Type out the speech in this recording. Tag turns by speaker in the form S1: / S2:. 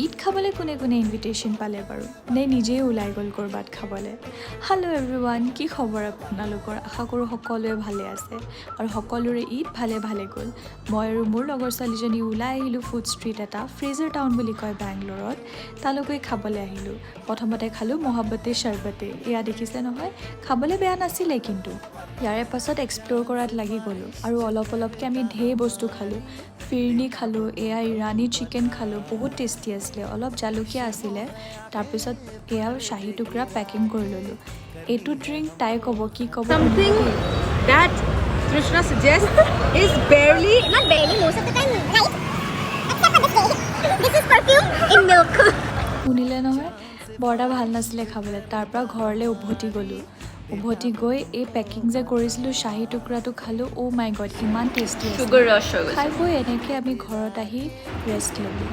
S1: ঈদ খাবলৈ কোনে কোনে ইনভিটেশ্যন পালে বাৰু নে নিজেই ওলাই গ'ল ক'ৰবাত খাবলৈ হেল্ল' এভৰিৱান কি খবৰ আপোনালোকৰ আশা কৰোঁ সকলোৱে ভালে আছে আৰু সকলোৰে ঈদ ভালে ভালে গ'ল মই আৰু মোৰ লগৰ ছোৱালীজনী ওলাই আহিলোঁ ফুড ষ্ট্ৰীট এটা ফ্ৰেজাৰ টাউন বুলি কয় বেংগলোৰত তালৈকে খাবলৈ আহিলোঁ প্ৰথমতে খালোঁ মহব্বতে চৰ্বতে এয়া দেখিছে নহয় খাবলৈ বেয়া নাছিলে কিন্তু ইয়াৰে পাছত এক্সপ্ল'ৰ কৰাত লাগি গ'লোঁ আৰু অলপ অলপকৈ আমি ঢেৰ বস্তু খালোঁ ফিৰনি খালোঁ এয়া ইৰাণী চিকেন খালোঁ বহুত টেষ্টি আছিলে অলপ জালুকীয়া আছিলে তাৰপিছত এয়া শ্বাহী টুকুৰা পেকিং কৰি ল'লোঁ এইটো ড্ৰিংক তাই ক'ব কি ক'ব
S2: Something that Trishna suggests is barely,
S3: Not barely, most of the time, right? Except for this day. This is perfume in milk.
S1: শুনিলে নহয় বৰ এটা ভাল নাছিলে খাবলৈ তাৰপৰা ঘৰলৈ উভতি গ'লোঁ উভতি গৈ এই পেকিং যে কৰিছিলোঁ শ্বাহী টুকুৰাটো খালোঁ অ' মাই গড ইমান টেষ্টি
S2: sugar rush.
S1: খাই বৈ এনেকৈ আমি ঘৰত আহি ৰেষ্ট ল'লোঁ